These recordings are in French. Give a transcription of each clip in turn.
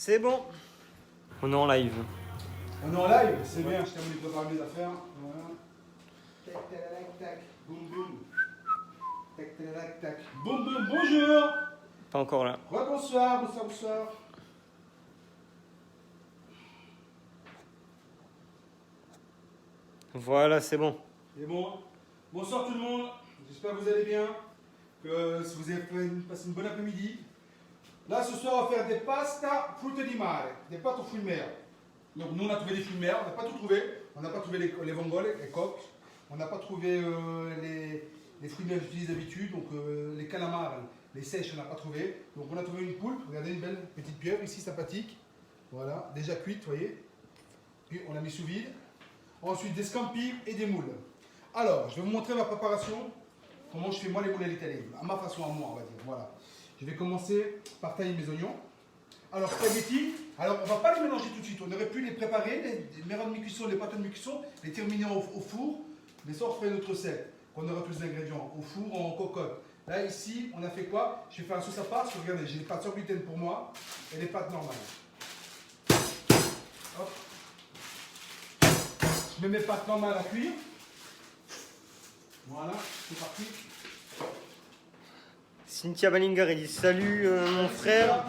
C'est bon. On est en live. On est en live, c'est bien, je termine de préparer mes affaires. Voilà. Tac, tac, tac, boum, boum. Tac, tac, tac, boum, boum, bonjour. Pas encore là. Bonsoir, bonsoir, bonsoir. Voilà, c'est bon. Et bon, bonsoir tout le monde, j'espère que vous allez bien, que si vous avez passé une bonne après-midi. Là, ce soir, on va faire des pasta frutte di mare, des pâtes aux fruits de mer. Donc, nous, on a trouvé des fruits de mer, on n'a pas tout trouvé. On n'a pas trouvé les vongoles, les coques. On n'a pas trouvé les fruits de mer que j'utilise d'habitude, donc les calamars, les sèches, on n'a pas trouvé. Donc, on a trouvé une poule, regardez une belle petite pieuvre ici, sympathique. Voilà, déjà cuite, vous voyez. Puis, on l'a mis sous vide. Ensuite, des scampi et des moules. Alors, je vais vous montrer ma préparation, comment je fais moi les moules à l'italienne, à ma façon, à moi, on va dire. Voilà. Je vais commencer par tailler mes oignons. Alors, spaghetti, alors on ne va pas les mélanger tout de suite. On aurait pu les préparer, les marrons de mi-cuisson, les pâtes de mi-cuisson, les terminer au four. Mais ça, on ferait une autre recette, qu'on aura tous les ingrédients, au four, en cocotte. Là, ici, on a fait quoi? Je vais faire un sauce à pâte, parce que regardez, j'ai les pâtes sans gluten pour moi, et les pâtes normales. Hop. Je mets mes pâtes normales à cuire. Voilà, c'est parti. Cynthia Ballinger, elle dit salut mon frère.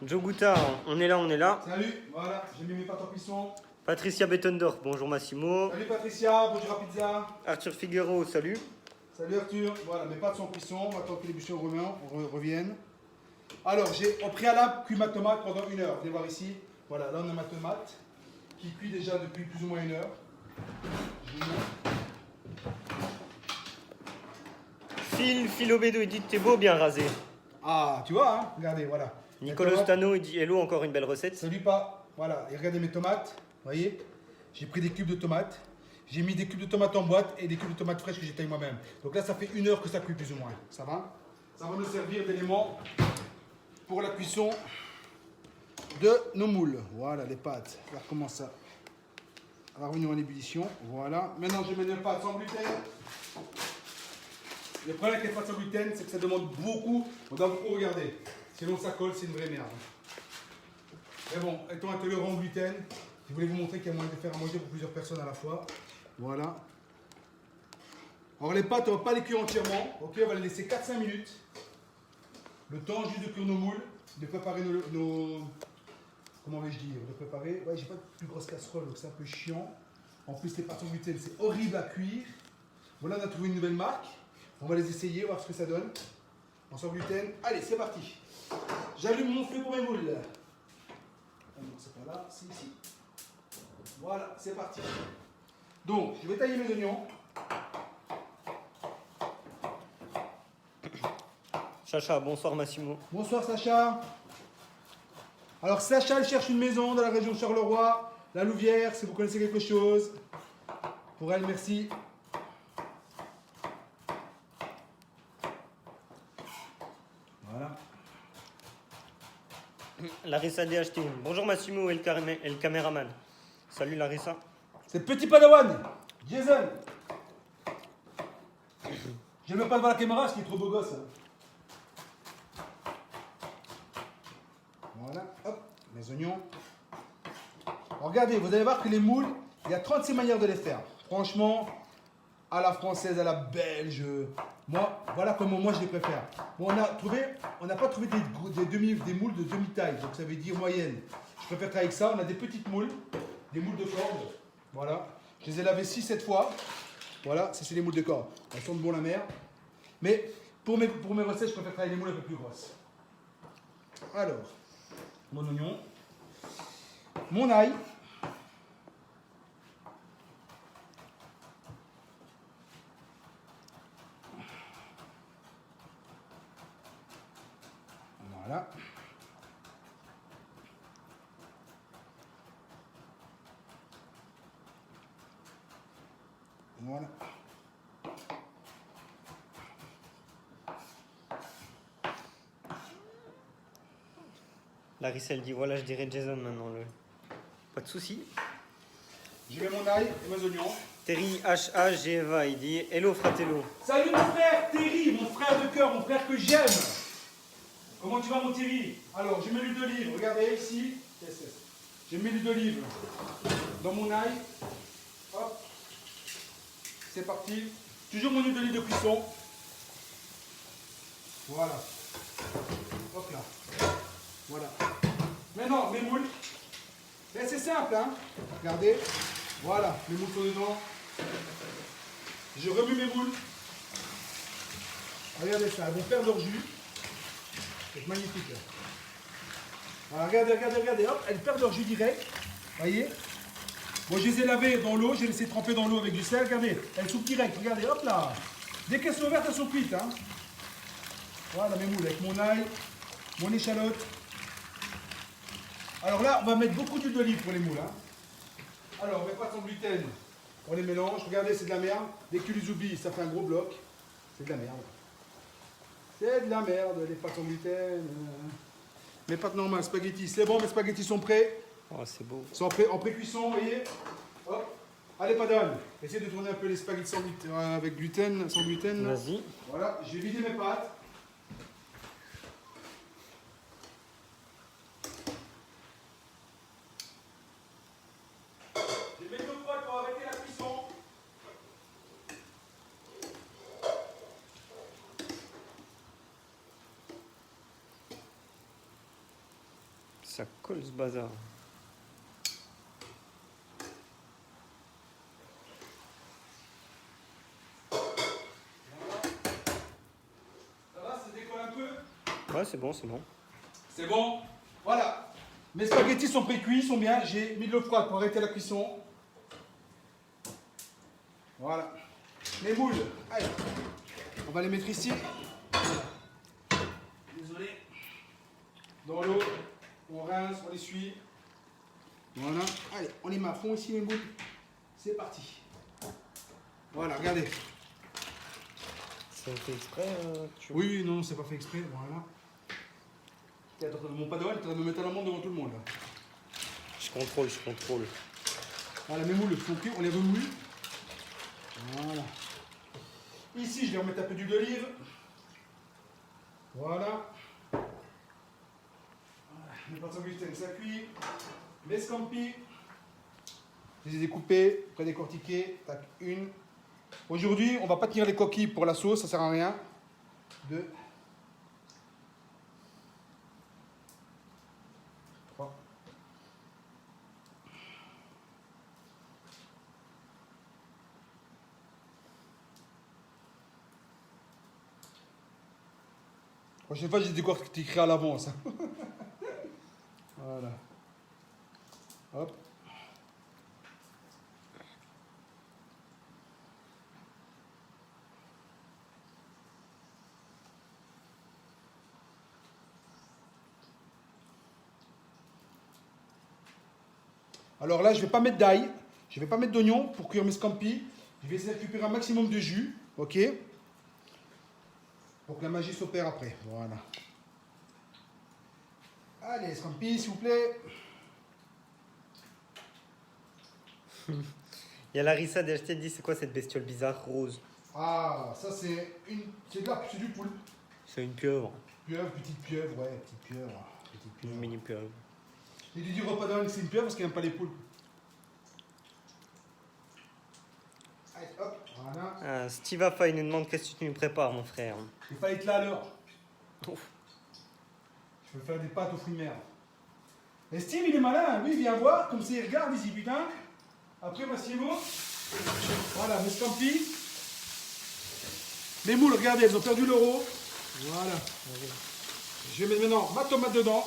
Joe Goutard, on est là, on est là. Salut, voilà, j'ai mis mes pâtes en cuisson. Patricia Bettendorf, bonjour Massimo. Salut Patricia, bonjour à pizza. Arthur Figueroa, salut. Salut Arthur, voilà, mes pâtes sont en cuisson, on va attendre que les bûcherons reviennent. Alors, j'ai au préalable cuit ma tomate pendant 1 heure. Vous allez voir ici, voilà, là on a ma tomate qui cuit déjà depuis plus ou moins 1 heure. Phil Obedo, il dit t'es beau, bien rasé. Ah, tu vois, hein, regardez, voilà. Nicolas Stano, il dit hello, encore une belle recette. Salut pas, voilà, et regardez mes tomates, vous voyez, j'ai pris des cubes de tomates, j'ai mis des cubes de tomates en boîte et des cubes de tomates fraîches que j'ai taillé moi-même. Donc là, ça fait 1 heure que ça cuit plus ou moins, ça va? Ça va nous servir d'élément pour la cuisson de nos moules. Voilà les pâtes, ça commence à revenir en ébullition, voilà. Maintenant, je mets les pâtes sans gluten. Le problème avec les pâtes sans gluten, c'est que ça demande beaucoup, on doit beaucoup regarder. Sinon ça colle, c'est une vraie merde. Mais bon, étant intolérant au gluten, je voulais vous montrer qu'il y a moyen de faire à manger pour plusieurs personnes à la fois. Voilà. Alors les pâtes, on ne va pas les cuire entièrement. Ok, on va les laisser 4-5 minutes. Le temps juste de cuire nos moules, de préparer nos comment vais-je dire? De préparer. Ouais, j'ai pas de plus grosse casserole, donc c'est un peu chiant. En plus, les pâtes sans gluten, c'est horrible à cuire. Voilà, on a trouvé une nouvelle marque. On va les essayer, voir ce que ça donne. En sans gluten. Allez, c'est parti. J'allume mon feu pour mes moules. Non, c'est pas là, c'est ici. Voilà, c'est parti. Donc, je vais tailler mes oignons. Chacha, bonsoir Massimo. Bonsoir Sacha. Alors Sacha, elle cherche une maison dans la région de Charleroi, la Louvière, si vous connaissez quelque chose. Pour elle, merci. Voilà. Larissa DHT, bonjour Massimo et le caméraman. Salut Larissa. C'est le petit padawan, Jason. J'aime même pas devant la caméra, parce qu'il est trop beau gosse. Voilà, hop, mes oignons. Alors, regardez, vous allez voir que les moules, il y a 36 manières de les faire. Franchement, à la française, à la belge, moi, voilà comment moi je les préfère. Bon, on n'a pas trouvé des moules de demi-taille, donc ça veut dire moyenne. Je préfère travailler avec ça. On a des petites moules, des moules de corde. Voilà, je les ai lavées 6-7 fois. Voilà, c'est les moules de corde. Elles sont de bon la mer. Mais pour mes recettes, je préfère travailler les moules un peu plus grosses. Alors, mon oignon, mon ail. Voilà. Voilà. Larissa, elle dit voilà, je dirais Jason maintenant. Pas de soucis. Je mets mon ail et mes oignons. Terry HAGEVA, il dit hello fratello. Salut mon frère Terry, mon frère de cœur, mon frère que j'aime. Comment tu vas, mon Thierry? Alors, je mets l'huile d'olive. Regardez ici. Je mets l'huile d'olive dans mon ail. Hop. C'est parti. Toujours mon huile d'olive de cuisson. Voilà. Hop là. Voilà. Maintenant, mes moules. Ben, c'est simple, hein. Regardez. Voilà, mes moules sont dedans. Je remue mes moules. Regardez ça, elles vont perdre leur jus. C'est magnifique. Là. Voilà, regardez, regardez, regardez. Hop, elles perdent leur jus direct. Voyez. Moi, je les ai lavées dans l'eau. J'ai laissé tremper dans l'eau avec du sel. Regardez, elles sont direct. Regardez, hop là. Dès qu'elles sont ouvertes, elles sont cuites. Hein. Voilà mes moules avec mon ail, mon échalote. Alors là, on va mettre beaucoup d'huile d'olive pour les moules. Hein. Alors, on met pas sans gluten. On les mélange. Regardez, c'est de la merde. Dès que tu les oublies, ça fait un gros bloc. C'est de la merde. C'est de la merde, les pâtes sans gluten. Mes pâtes normales, spaghettis. C'est bon, mes spaghettis sont prêts. Oh, c'est beau. Ils sont en pré-cuisson, vous voyez. Hop. Allez, Padone. Essayez de tourner un peu les spaghettis sans gluten, avec gluten, sans gluten. Vas-y. Voilà, j'ai vidé mes pâtes. Je mets l'eau froide pour arrêter la cuisson. Ça colle ce bazar. Ça va, ça décolle un peu? Ouais, c'est bon, c'est bon. C'est bon. Voilà. Mes spaghettis sont pré-cuits, ils sont bien. J'ai mis de l'eau froide pour arrêter la cuisson. Voilà. Mes moules. Allez. On va les mettre ici. Voilà. Désolé. Dans l'eau. On rince, on essuie. Voilà. Allez, on les met à fond ici, mes moules. C'est parti. Voilà, regardez. C'est fait exprès, Oui, oui, non, c'est pas fait exprès. Voilà. Mon Padawan, tu vas me mettre à l'amende devant tout le monde. Là. Je contrôle, je contrôle. Voilà, mes moules sont cuits, on les remue. Voilà. Ici, je vais remettre un peu d'huile d'olive. Voilà. Mes pâtes sans gluten, ça cuit. Mes scampi. Je les ai découpés, prédécortiqués. Tac, une. Aujourd'hui, on va pas tenir les coquilles pour la sauce, ça sert à rien. 2. 3. Prochaine fois, je les décortiquerai à l'avance. Voilà. Hop. Alors là, je ne vais pas mettre d'ail, je ne vais pas mettre d'oignon pour cuire mes scampi. Je vais essayer de récupérer un maximum de jus, ok? Pour que la magie s'opère après. Voilà. Allez, scampi, s'il vous plaît. Il y a Larissa d'HT dit c'est quoi cette bestiole bizarre rose? Ah, ça c'est du poulpe. C'est une pieuvre. Pieuvre, petite pieuvre, ouais, petite pieuvre. Petite Une pieuvre. mini pieuvre. Il lui dit repas d'âne, c'est une pieuvre parce qu'il n'aime pas les poulpes. Allez, hop, voilà. Ah, Steve Affa, il nous demande qu'est-ce que tu nous prépares, mon frère. Il fallait être là à l'heure. Ouf. Je veux faire des pâtes aux fruits de mer. Et Steve, il est malin, lui, il vient voir, comme ça il regarde, il dit putain. Après, Massimo, voilà, mes scampi. Mes moules, regardez, elles ont perdu l'euro. Voilà. Je vais mettre maintenant ma tomate dedans.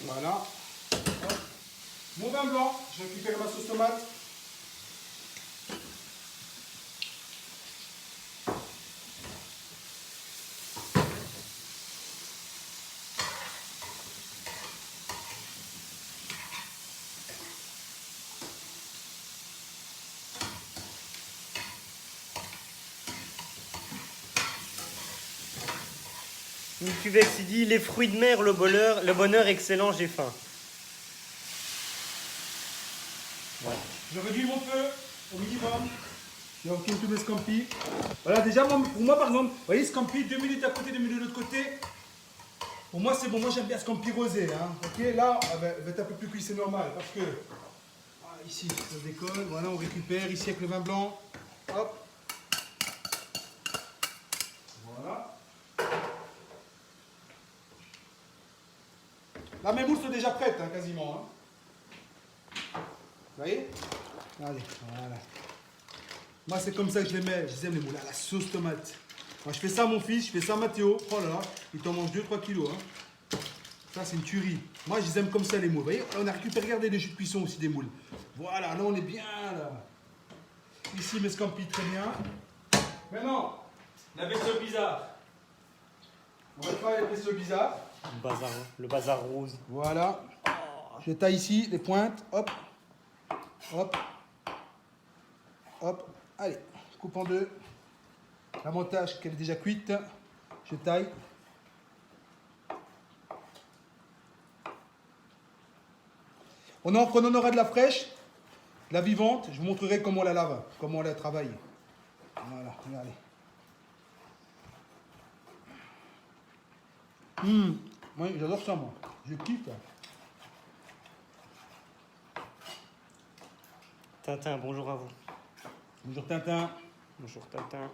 Voilà. Hop. Mon vin blanc, je récupère ma sauce tomate. Nicuvex, il dit les fruits de mer, le bonheur excellent, j'ai faim. Ouais. Je réduis mon feu au minimum. Je rencontre tous mes scampi. Voilà, déjà, pour moi, par exemple, vous voyez, scampi, 2 minutes à côté, 2 minutes de l'autre côté. Pour moi, c'est bon. Moi, j'aime bien scampi rosé. Hein. Ok, là, elle va être un peu plus cuit, c'est normal. Parce que, ici, ça décolle. Voilà, on récupère ici avec le vin blanc. Hop. Voilà. Là, mes moules sont déjà prêtes, hein, quasiment. Hein. Vous voyez? Allez, voilà. Moi, c'est comme ça que je les mets. Je les aime, les moules à la sauce tomate. Moi, je fais ça à mon fils, je fais ça à Mathéo. Oh là là, il t'en mange 2-3 kilos. Hein. Ça, c'est une tuerie. Moi, je les aime comme ça, les moules. Vous voyez, on a récupéré, regardez les jus de cuisson aussi des moules. Voilà, là, on est bien, là. Ici, mes scampi, très bien. Maintenant, la vaisselle bizarre. On va faire la vaisselle bizarre. Le bazar rose. Voilà. Je taille ici les pointes. Hop. Hop. Hop. Allez, je coupe en deux. L'avantage qu'elle est déjà cuite. Je taille. On en aura de la fraîche, de la vivante. Je vous montrerai comment on la lave, comment on la travaille. Voilà, regardez. Moi, j'adore ça, moi. Je kiffe. Tintin, bonjour à vous. Bonjour Tintin. Bonjour Tintin.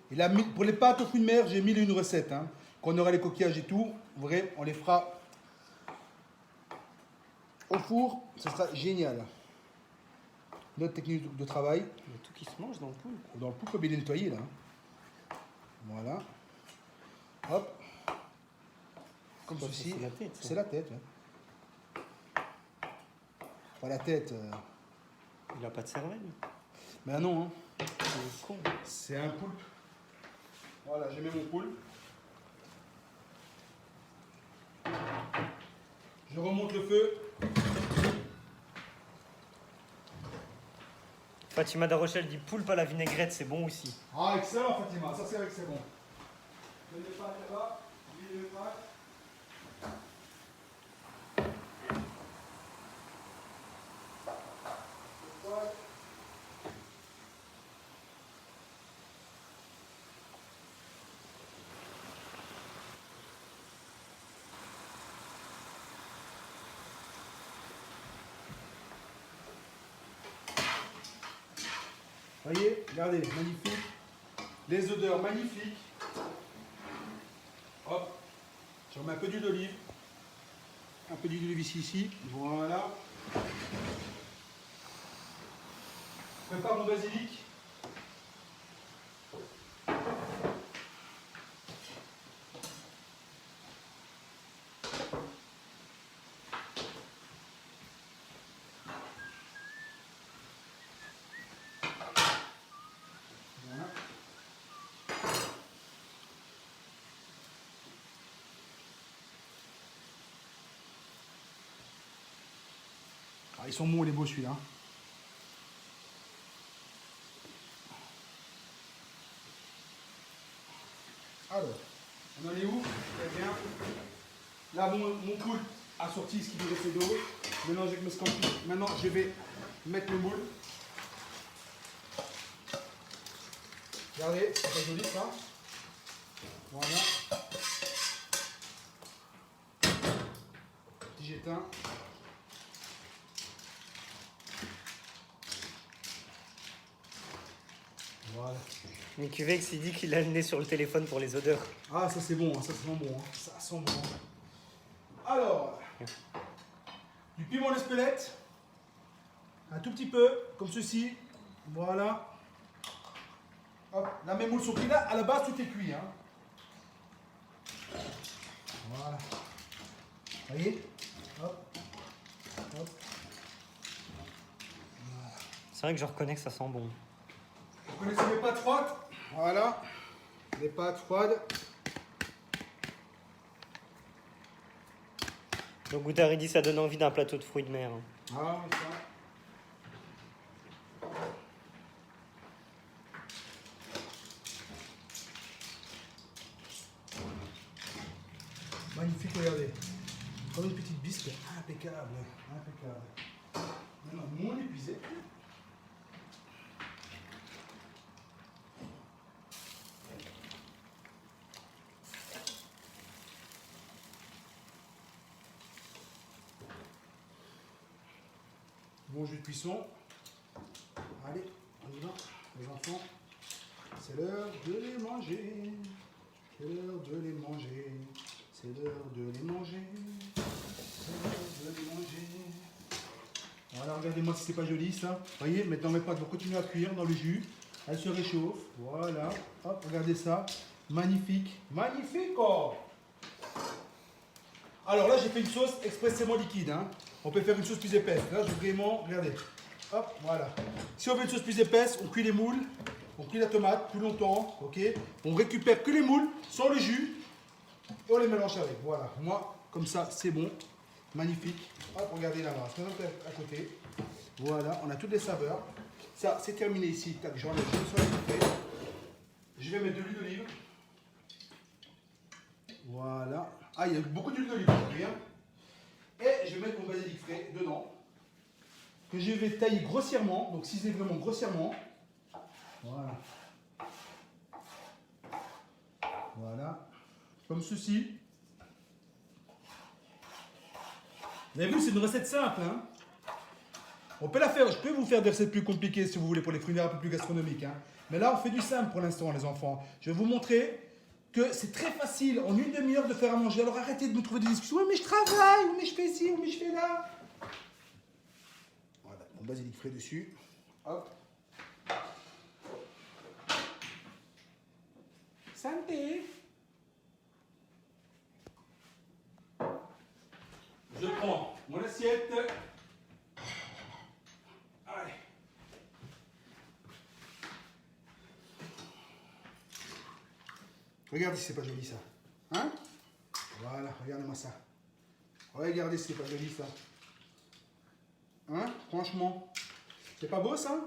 Et là, pour les pâtes aux fruits de mer, j'ai mis une recette. Hein. Quand on aura les coquillages et tout, vous verrez, on les fera au four. Ce sera génial. Notre technique de travail. Il y a tout qui se mange dans le poule. Dans le poule, comme il est nettoyé là. Voilà. Hop. Comme ceci. C'est la tête. C'est la tête. Ouais. Pas la tête. Il n'a pas de cervelle. Ben non. Hein. C'est con. C'est un poulpe. Voilà, j'ai mis mon poulpe. Je remonte le feu. Fatima de Rochelle dit poulpe à la vinaigrette, c'est bon aussi. Ah, excellent Fatima, ça c'est vrai que c'est bon. Je les pâtes là-bas, l'huile de pâte. Voyez, regardez, magnifique. Les odeurs magnifiques. Hop, je remets un peu d'huile d'olive. Un peu d'huile d'olive ici. Voilà. Je prépare mon basilic. Voilà. Ah, ils sont bons les beaux celui-là. Alors, on en est où? Très bien. Là, mon poulpe a sorti ce qui lui restait d'eau. Mélange avec mes scampi. Maintenant, je vais mettre le moule. Regardez, c'est pas joli ça. Voilà. Petit j'éteins. Voilà. Mais Cuvex, il dit qu'il a le nez sur le téléphone pour les odeurs. Ah, ça c'est bon, hein, ça sent bon. Hein. Ça sent bon. Alors, du piment d'Espelette, un tout petit peu, comme ceci. Voilà. Hop, là mes moules sont cuits là. À la base, tout est cuit. Hein. Voilà. Vous voyez? Hop. Hop. C'est vrai que je reconnais que ça sent bon. Vous connaissez mes pâtes froides? Voilà. Les pâtes froides. Donc Goutard dit ça donne envie d'un plateau de fruits de mer. Hein. Ah, oui, ça. Magnifique, regardez. Comme une petite biscuit. disque, impeccable, impeccable. Maintenant, mon épuisé. Bon jus de cuisson. Allez, on y va, les enfants. C'est l'heure de les manger. C'est l'heure de les manger. C'est l'heure de les manger. C'est l'heure de les manger. Voilà, regardez-moi si c'est pas joli ça. Voyez, maintenant mes pâtes vont continuer à cuire dans le jus. Elles se réchauffent. Voilà. Hop, regardez ça. Magnifique. Magnifique. Oh. Alors là, j'ai fait une sauce expressément liquide. Hein. On peut faire une sauce plus épaisse. Là, je vais vraiment, regardez. Hop, voilà. Si on veut une sauce plus épaisse, on cuit les moules. On cuit la tomate plus longtemps. Ok. On récupère que les moules sans le jus. Et on les mélange avec. Voilà. Moi, comme ça, c'est bon. Magnifique. Hop, regardez la masse. Maintenant, à côté. Voilà, on a toutes les saveurs. Ça, c'est terminé ici. Tac, j'enlève sur la côté. Je vais mettre de l'huile d'olive. Voilà. Ah, il y a beaucoup d'huile d'olive aujourd'hui. Hein. Et je vais mettre mon basilic frais dedans. Que je vais tailler grossièrement. Donc, ciseler vraiment grossièrement. Voilà. Voilà. Comme ceci. Vous avez vu, c'est une recette simple. Hein. On peut la faire. Je peux vous faire des recettes plus compliquées si vous voulez pour les fruits un peu plus gastronomiques. Hein. Mais là, on fait du simple pour l'instant, les enfants. Je vais vous montrer que c'est très facile en une demi-heure de faire à manger. Alors arrêtez de nous trouver des excuses. Oui, mais je travaille. Oui, mais je fais ci. Oui, mais je fais là. Voilà, mon basilic frais dessus. Hop. Santé. Je prends mon assiette. Allez. Regardez si c'est pas joli ça. Hein? Voilà, regardez-moi ça. Regardez si c'est pas joli ça. Hein? Franchement. C'est pas beau ça?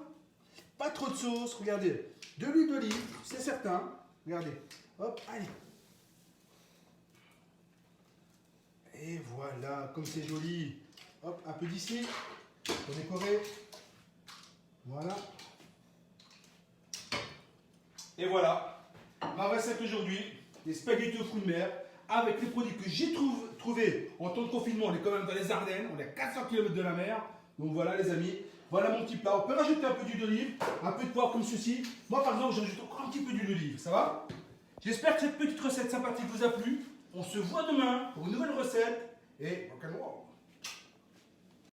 Pas trop de sauce, regardez. De l'huile d'olive, c'est certain. Regardez. Hop, allez. Et voilà, comme c'est joli. Hop, un peu d'ici. Pour décorer. Voilà. Et voilà. Ma recette aujourd'hui, des spaghettis aux fruits de mer avec les produits que j'ai trouvés en temps de confinement. On est quand même dans les Ardennes, on est à 400 km de la mer. Donc voilà les amis, voilà mon petit plat. On peut rajouter un peu d'huile d'olive, un peu de poivre comme ceci. Moi par exemple, je rajoute encore un petit peu d'huile d'olive, ça va? J'espère que cette petite recette sympathique vous a plu. On se voit demain pour une nouvelle recette. Et rock'n'roll.